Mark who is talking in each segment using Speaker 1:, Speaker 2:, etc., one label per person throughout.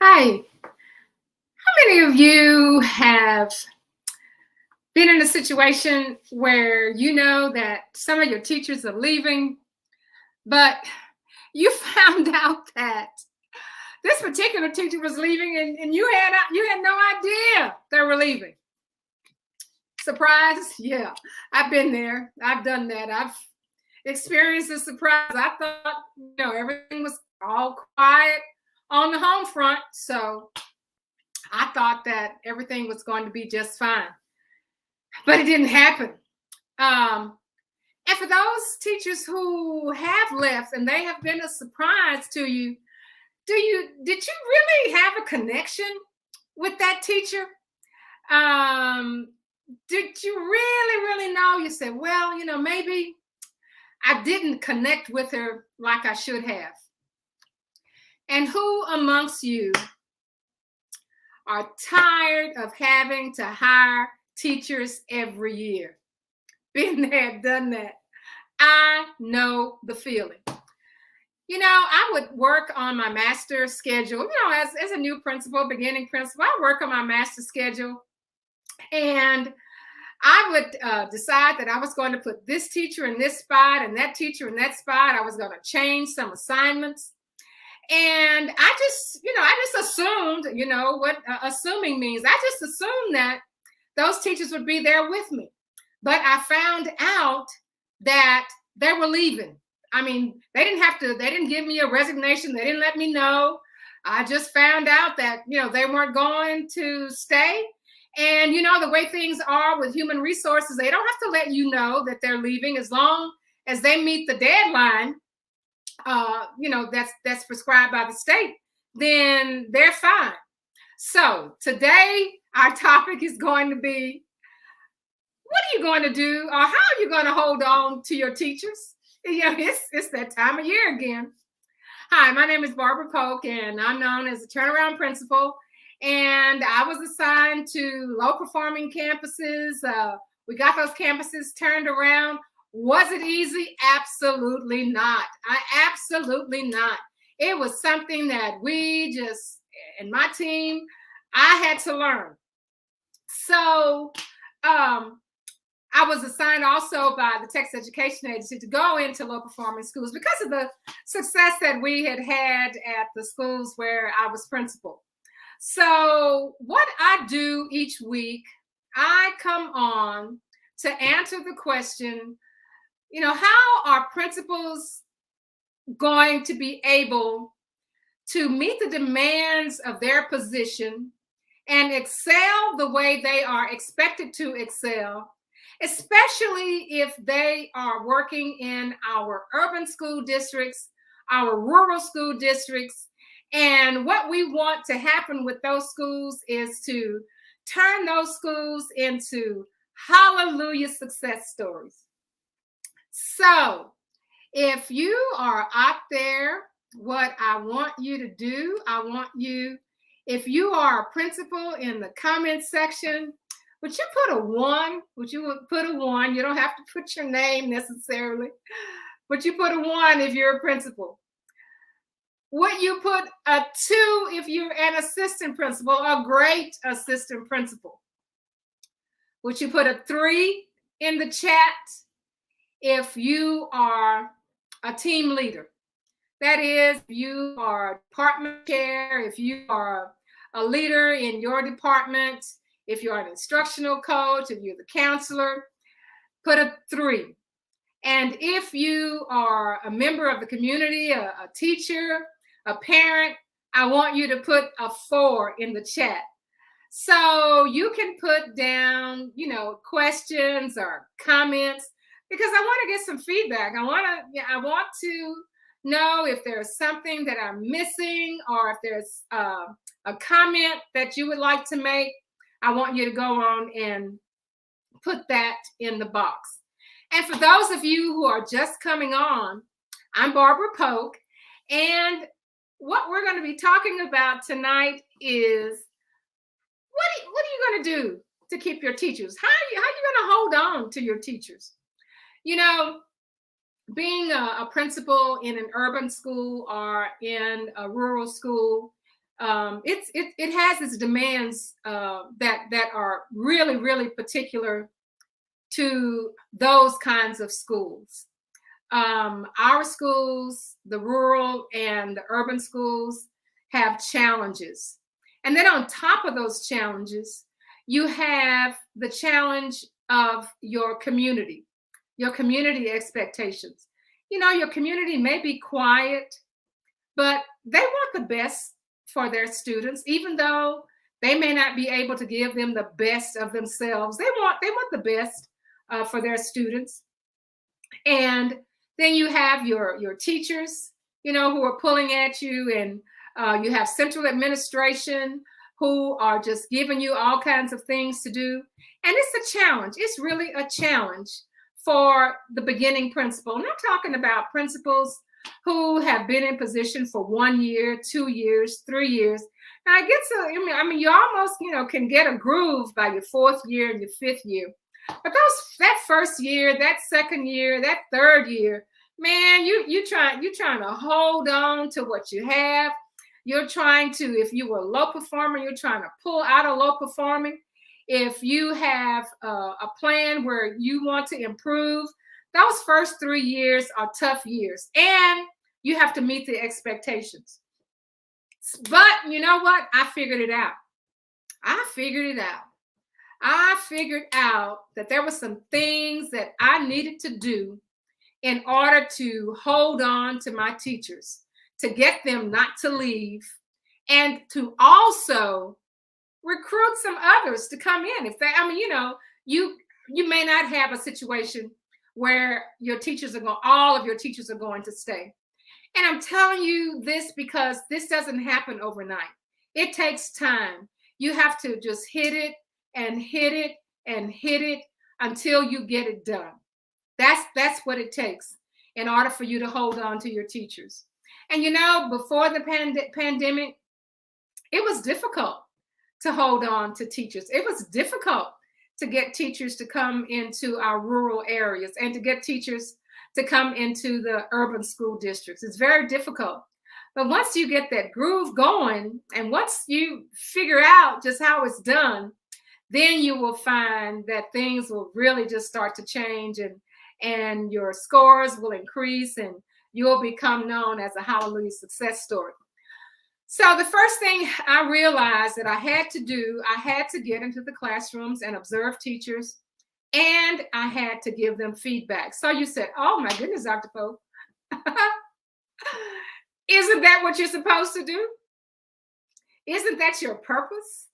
Speaker 1: Hi, how many of you have been in a situation where you know that some of your teachers are leaving, but you found out that this particular teacher was leaving and you had no idea they were leaving? Surprise? Yeah, I've been there. I've done that. I've experienced a surprise. I thought, everything was all quiet on the home front. So I thought that everything was going to be just fine, but it didn't happen. Um, and for those teachers who have left and they have been a surprise to you, did you really have a connection with that teacher? Um, did you really know? You said, well, maybe I didn't connect with her like I should have. And who amongst you are tired of having to hire teachers every year? Been there, done that. I know the feeling. I would work on my master schedule. As a new principal, beginning principal, I work on my master schedule. And I would decide that I was going to put this teacher in this spot and that teacher in that spot. I was going to change some assignments. And I just assumed, what assuming means. I just assumed that those teachers would be there with me. But I found out that they were leaving. I mean, they didn't give me a resignation. They didn't let me know. I just found out that, they weren't going to stay. And, the way things are with human resources, they don't have to let you know that they're leaving as long as they meet the deadline, that's prescribed by the state, then they're fine. So today, our topic is going to be, what are you going to do, or how are you going to hold on to your teachers? It's that time of year again. Hi, my name is Barbara Polk, and I'm known as a turnaround principal. And I was assigned to low-performing campuses. We got those campuses turned around. Was it easy? Absolutely not. Absolutely not. It was something that and my team, I had to learn. So, I was assigned also by the Texas Education Agency to go into low performing schools because of the success that we had at the schools where I was principal. So what I do each week, I come on to answer the question, how are principals going to be able to meet the demands of their position and excel the way they are expected to excel, especially if they are working in our urban school districts, our rural school districts. And what we want to happen with those schools is to turn those schools into hallelujah success stories. So if you are out there, what I want you to do, if you are a principal, in the comment section, would you put a 1? Would you put a 1? You don't have to put your name necessarily, but you put a 1 if you're a principal. Would you put a 2 if you're an assistant principal, a great assistant principal? Would you put a 3 in the chat if you are a team leader? That is, if you are a department chair, if you are a leader in your department, if you're an instructional coach, if you're the counselor, put a 3. And if you are a member of the community, a teacher, a parent, I want you to put a 4 in the chat. So you can put down, questions or comments, because I want to get some feedback. I want to know if there's something that I'm missing, or if there's a comment that you would like to make. I want you to go on and put that in the box. And for those of you who are just coming on, I'm Barbara Polk, and what we're going to be talking about tonight is what are you going to do to keep your teachers? How are you going to hold on to your teachers? Being a principal in an urban school or in a rural school, it has its demands that are really, really particular to those kinds of schools. Our schools, the rural and the urban schools, have challenges. And then on top of those challenges, you have the challenge of your community expectations. Your community may be quiet, but they want the best for their students, even though they may not be able to give them the best of themselves. They want the best for their students. And then you have your teachers, who are pulling at you, and you have central administration who are just giving you all kinds of things to do. And it's a challenge. It's really a challenge for the beginning principal. And I'm talking about principals who have been in position for 1 year, 2 years, 3 years. Now it gets you almost, can get a groove by your 4th year and your 5th year. But that first year, that second year, that third year, man, you're trying to hold on to what you have. You're trying to, if you were a low performer, you're trying to pull out of low performing. If you have a plan where you want to improve, those first 3 years are tough years, and you have to meet the expectations. But you know what? I figured it out. I figured out that there were some things that I needed to do in order to hold on to my teachers, to get them not to leave, and to also recruit some others to come in. If they, you may not have a situation where all of your teachers are going to stay. And I'm telling you this because this doesn't happen overnight. It takes time. You have to just hit it and hit it and hit it until you get it done. That's what it takes in order for you to hold on to your teachers. And before the pandemic, it was difficult to hold on to teachers. It was difficult to get teachers to come into our rural areas and to get teachers to come into the urban school districts. It's very difficult. But once you get that groove going, and once you figure out just how it's done, then you will find that things will really just start to change, and your scores will increase, and you'll become known as a hallelujah success story. So the first thing I realized that I had to do, I had to get into the classrooms and observe teachers, and I had to give them feedback. So you said, oh my goodness, Dr. Pope, isn't that what you're supposed to do? Isn't that your purpose?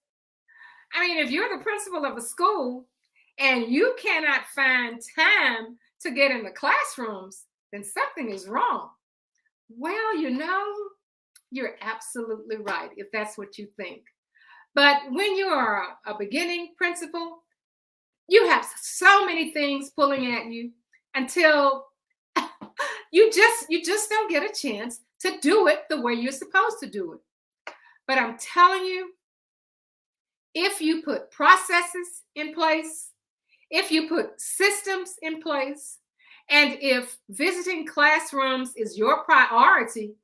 Speaker 1: I mean, if you're the principal of a school and you cannot find time to get in the classrooms, then something is wrong. Well, you're absolutely right if that's what you think. But when you are a beginning principal, you have so many things pulling at you until you just don't get a chance to do it the way you're supposed to do it. But I'm telling you, if you put processes in place, if you put systems in place, and if visiting classrooms is your priority,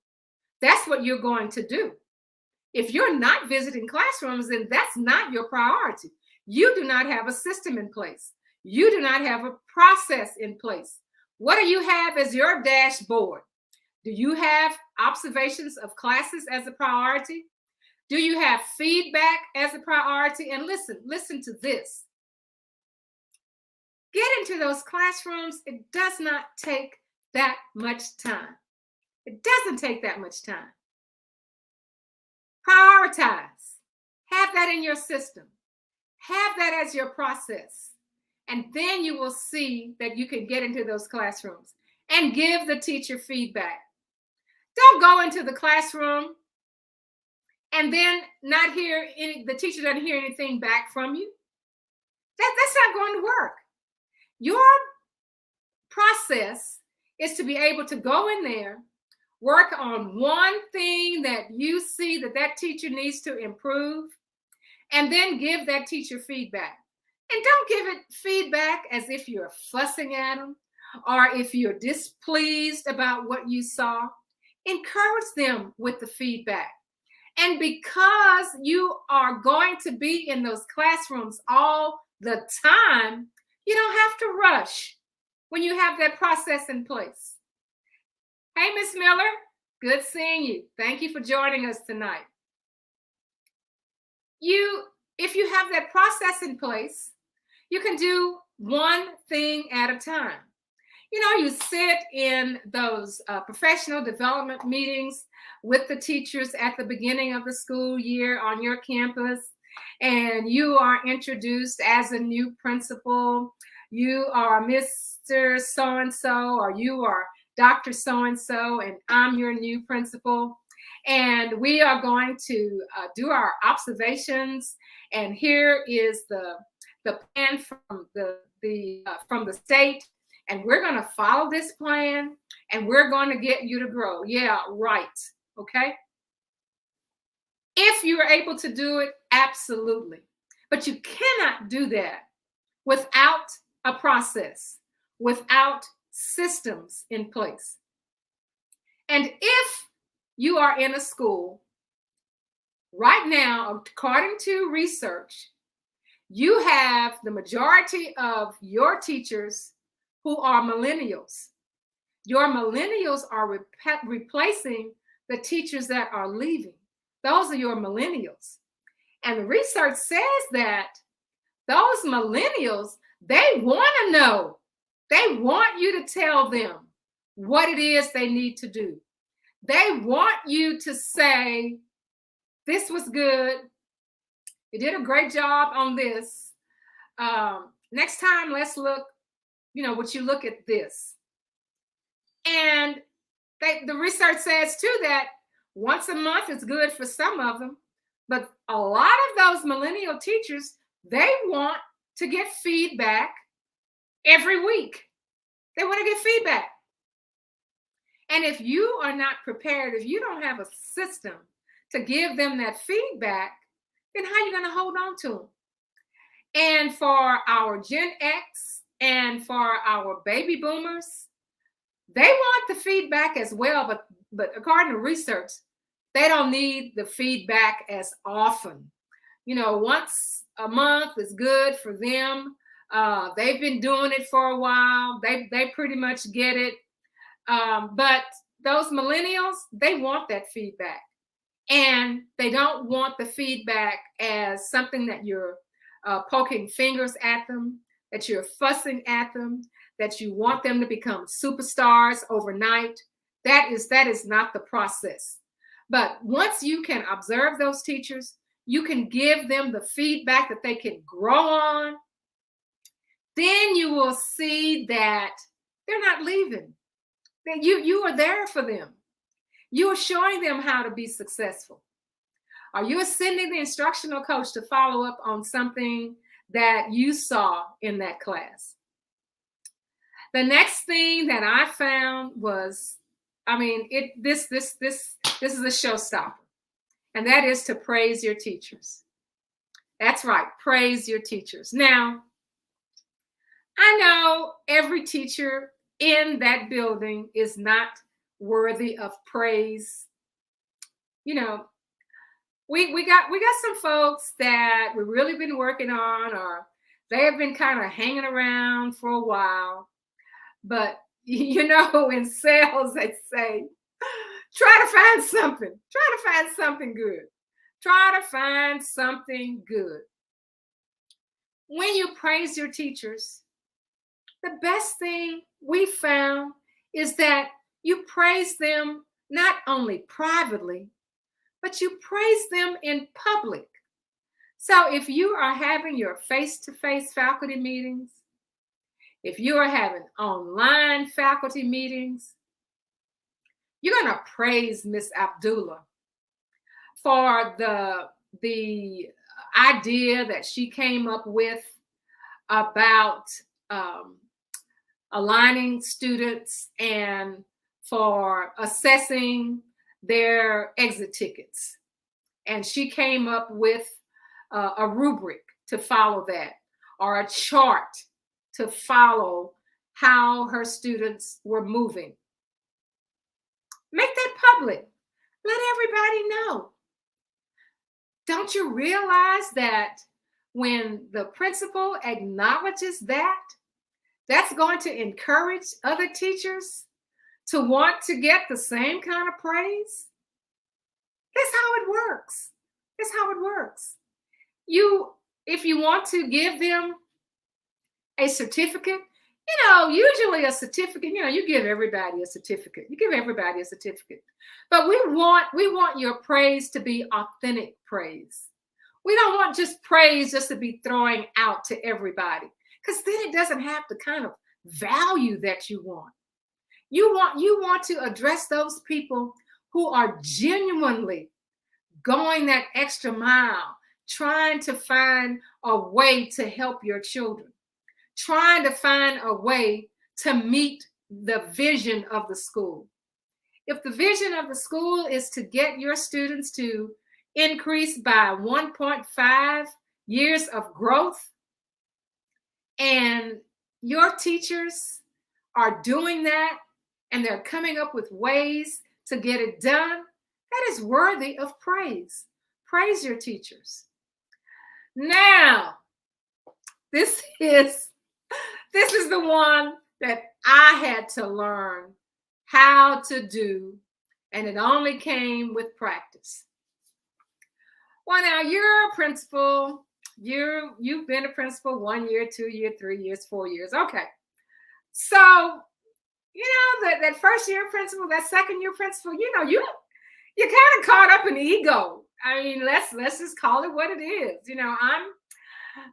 Speaker 1: that's what you're going to do. If you're not visiting classrooms, then that's not your priority. You do not have a system in place. You do not have a process in place. What do you have as your dashboard? Do you have observations of classes as a priority? Do you have feedback as a priority? And listen to this. Get into those classrooms. It does not take that much time. It doesn't take that much time. Prioritize. Have that in your system. Have that as your process. And then you will see that you can get into those classrooms and give the teacher feedback. Don't go into the classroom and then not hear the teacher doesn't hear anything back from you. That's not going to work. Your process is to be able to go in there, work on one thing that you see that teacher needs to improve, and then give that teacher feedback. And don't give it feedback as if you're fussing at them or if you're displeased about what you saw. Encourage them with the feedback And because you are going to be in those classrooms all the time, you don't have to rush when you have that process in place. Hey, Miss Miller, good seeing you. Thank you for joining us tonight. If you have that process in place, you can do one thing at a time. You sit in those professional development meetings with the teachers at the beginning of the school year on your campus, and you are introduced as a new principal. You are Mr. So-and-so, or you are Dr. So-and-so, and I'm your new principal. And we are going to do our observations. And here is the plan from the state. And we're going to follow this plan, and we're going to get you to grow. Yeah, right. Okay. If you are able to do it, absolutely. But you cannot do that without a process, without systems in place. And if you are in a school right now, according to research, you have the majority of your teachers who are millennials. Your millennials are replacing the teachers that are leaving. Those are your millennials. And the research says that those millennials, they want to know. They want you to tell them what it is they need to do. They want you to say, this was good. You did a great job on this. Next time, let's look, would you look at this? And the research says too that once a month is good for some of them, but a lot of those millennial teachers, they want to get feedback every week. They want to get feedback. And if you are not prepared, if you don't have a system to give them that feedback, then how are you going to hold on to them? And for our Gen X and for our baby boomers, they want the feedback as well, but according to research, they don't need the feedback as often. Once a month is good for them. They've been doing it for a while. They pretty much get it. But those millennials, they want that feedback. And they don't want the feedback as something that you're poking fingers at them, that you're fussing at them, that you want them to become superstars overnight. That is not the process. But once you can observe those teachers, you can give them the feedback that they can grow on, then you will see that they're not leaving. That you are there for them. You are showing them how to be successful. Are you sending the instructional coach to follow up on something that you saw in that class? The next thing that I found was, this is a showstopper, and that is to praise your teachers. That's right, praise your teachers. Now, I know every teacher in that building is not worthy of praise. We got some folks that we've really been working on, or they have been kind of hanging around for a while. But in sales, they say, try to find something. Try to find something good. Try to find something good. When you praise your teachers, the best thing we found is that you praise them not only privately, but you praise them in public. So if you are having your face-to-face faculty meetings, if you are having online faculty meetings, you're going to praise Miss Abdullah for the idea that she came up with about aligning students and for assessing their exit tickets. And she came up with a rubric to follow that, or a chart to follow how her students were moving. Make that public. Let everybody know. don't you realize that when the principal acknowledges that, that's going to encourage other teachers to want to get the same kind of praise? That's how it works. That's how it works. If you want to give them a certificate, usually a certificate, you give everybody a certificate. You give everybody a certificate. But we want your praise to be authentic praise. We don't want just praise just to be throwing out to everybody, because then it doesn't have the kind of value that you want. You want to address those people who are genuinely going that extra mile, trying to find a way to help your children, trying to find a way to meet the vision of the school. If the vision of the school is to get your students to increase by 1.5 years of growth, and your teachers are doing that, and they're coming up with ways to get it done, that is worthy of praise. Praise your teachers. Now, this is the one that I had to learn how to do, and it only came with practice. Well, now you're a principal. You've been a principal 1 year, 2 year, 3 years, 4 years. Okay. So, that first year principal, that second year principal, you're kind of caught up in ego. I mean, let's just call it what it is.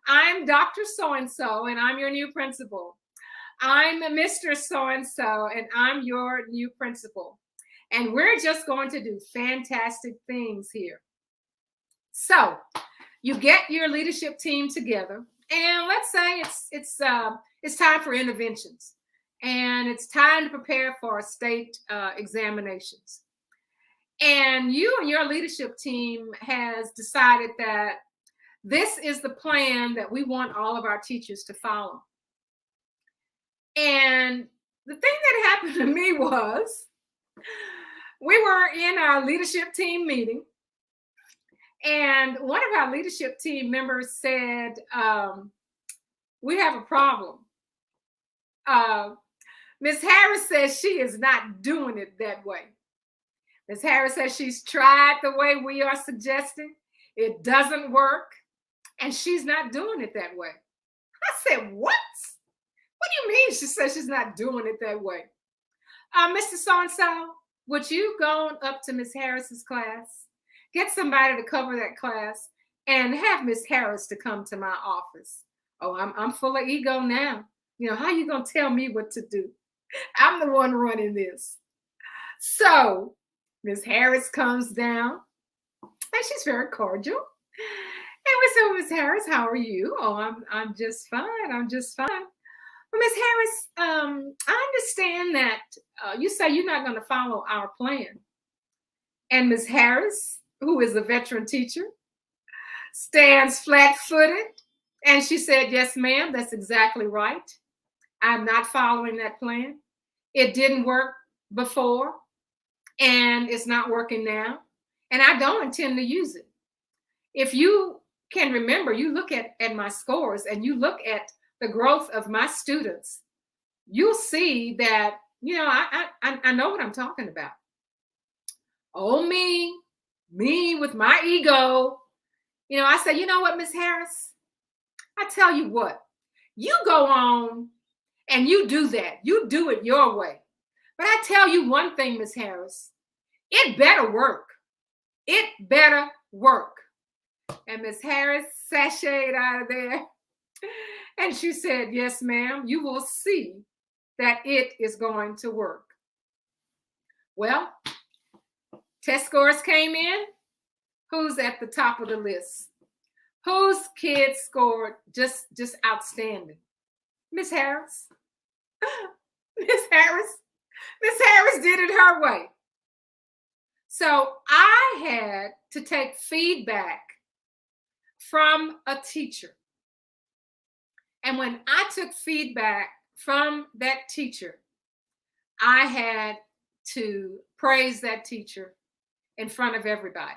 Speaker 1: I'm Dr. So-and-so, and I'm your new principal. I'm Mr. So-and-so, and I'm your new principal. And we're just going to do fantastic things here. So you get your leadership team together, and let's say it's time for interventions, and it's time to prepare for state examinations. And you and your leadership team has decided that this is the plan that we want all of our teachers to follow. And the thing that happened to me was, we were in our leadership team meeting, and one of our leadership team members said, we have a problem. Ms. Harris says she is not doing it that way. Ms. Harris says she's tried the way we are suggesting. It doesn't work, and she's not doing it that way. I said, what? What do you mean she says she's not doing it that way? Mr. So-and-so, would you go up to Ms. Harris's class, get somebody to cover that class, and have Ms. Harris to come to my office? Oh, I'm full of ego now. How you going to tell me what to do? I'm the one running this. So Ms. Harris comes down, and she's very cordial. And we said, Ms. Harris, how are you? Oh, I'm just fine. I'm just fine. Well, Ms. Harris, I understand that you say you're not going to follow our plan. And Ms. Harris, who is a veteran teacher, stands flat-footed, and she said, yes, ma'am, that's exactly right. I'm not following that plan. It didn't work before, and it's not working now, and I don't intend to use it. If you can remember, you look at my scores, and you look at the growth of my students, you'll see that, I know what I'm talking about. Oh, me with my ego. I said, you know what, Ms. Harris? I tell you what, you go on and you do that. You do it your way. But I tell you one thing, Ms. Harris, it better work. It better work. And Ms. Harris sashayed out of there. And she said, yes, ma'am, you will see that it is going to work. Well, test scores came in. Who's at the top of the list? Whose kids scored just outstanding? Miss Harris. Miss Harris did it her way. So I had to take feedback from a teacher. And when I took feedback from that teacher, I had to praise that teacher in front of everybody.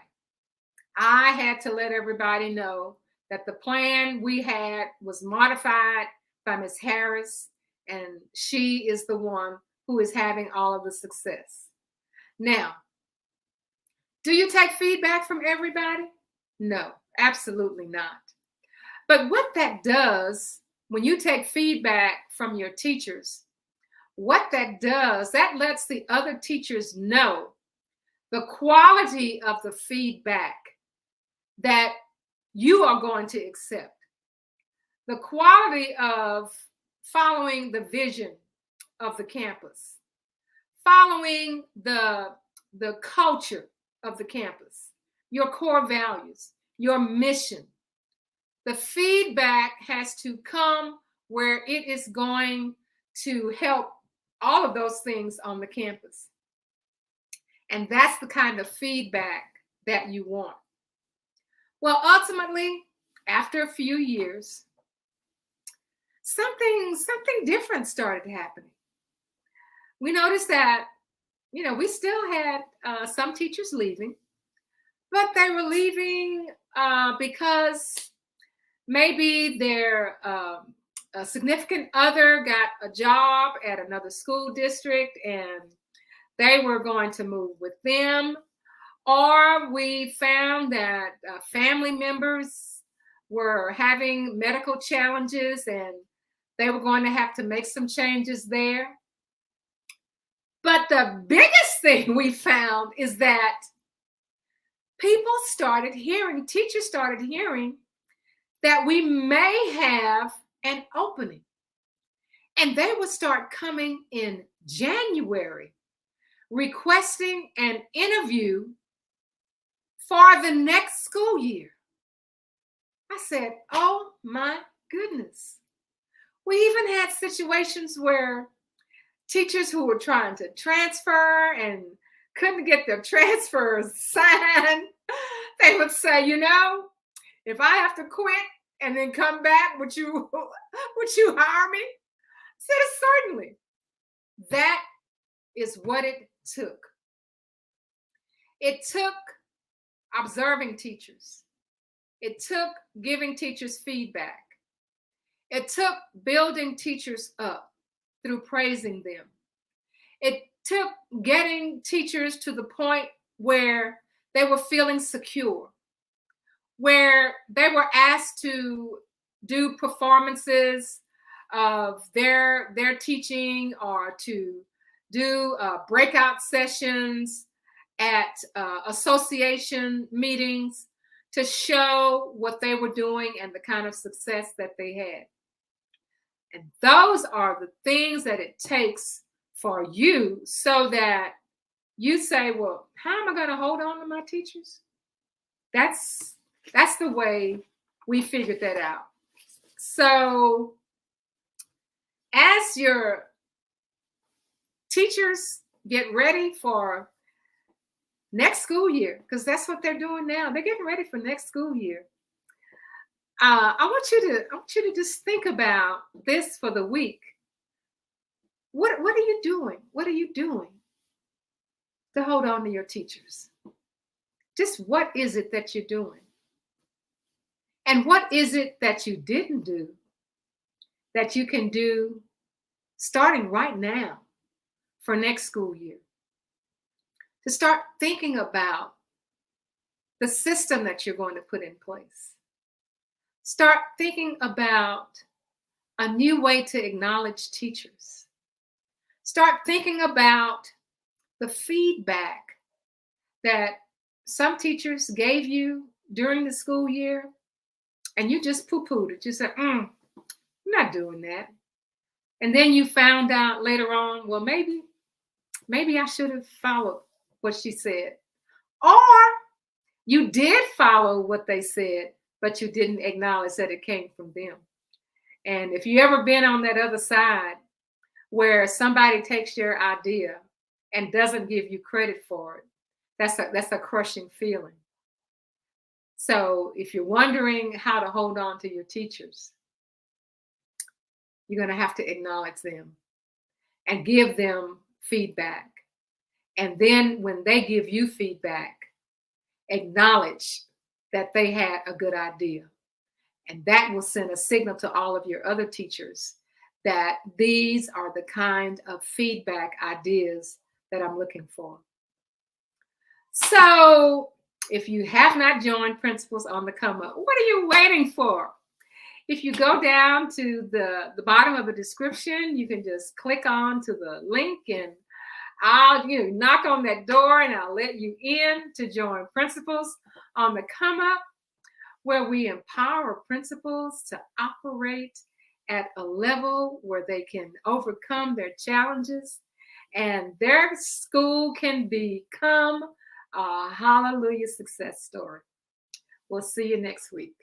Speaker 1: I had to let everybody know that the plan we had was modified by Miss Harris, and she is the one who is having all of the success. Now, do you take feedback from everybody? No, absolutely not. But what that does, when you take feedback from your teachers, what that does, that lets the other teachers know the quality of the feedback that you are going to accept, the quality of following the vision of the campus, following the culture of the campus, your core values, your mission. The feedback has to come where it is going to help all of those things on the campus. And that's the kind of feedback that you want. Well, ultimately, after a few years, something different started happening. We noticed that, we still had some teachers leaving, but they were leaving because maybe their a significant other got a job at another school district and they were going to move with them. Or we found that family members were having medical challenges and they were going to have to make some changes there. But the biggest thing we found is that teachers started hearing that we may have an opening. And they would start coming in January requesting an interview for the next school year. I said, oh my goodness. We even had situations where teachers who were trying to transfer and couldn't get their transfers signed, they would say, if I have to quit and then come back, would you hire me? I said, certainly. That is what it took. It took observing teachers. It took giving teachers feedback. It took building teachers up through praising them. It took getting teachers to the point where they were feeling secure, where they were asked to do performances of their teaching or to do breakout sessions at association meetings to show what they were doing and the kind of success that they had. And those are the things that it takes for you so that you say, well, how am I going to hold on to my teachers? That's the way we figured that out. So as your teachers get ready for next school year, because that's what they're doing now. They're getting ready for next school year. I want you to just think about this for the week. What are you doing? What are you doing to hold on to your teachers? Just what is it that you're doing? And what is it that you didn't do that you can do starting right now for next school year? To start thinking about the system that you're going to put in place. Start thinking about a new way to acknowledge teachers. Start thinking about the feedback that some teachers gave you during the school year and you just poo-pooed it. You said, I'm not doing that. And then you found out later on, well, maybe I should have followed what she said. Or you did follow what they said, but you didn't acknowledge that it came from them. And if you ever been on that other side where somebody takes your idea and doesn't give you credit for it, that's a crushing feeling. So if you're wondering how to hold on to your teachers, you're going to have to acknowledge them and give them feedback. And then when they give you feedback, acknowledge that they had a good idea. And that will send a signal to all of your other teachers that these are the kind of feedback ideas that I'm looking for. So if you have not joined Principals on the Come Up, what are you waiting for? If you go down to the bottom of the description, you can just click on to the link and I'll knock on that door and I'll let you in to join Principals on the Come Up, where we empower principals to operate at a level where they can overcome their challenges and their school can become a hallelujah success story. We'll see you next week.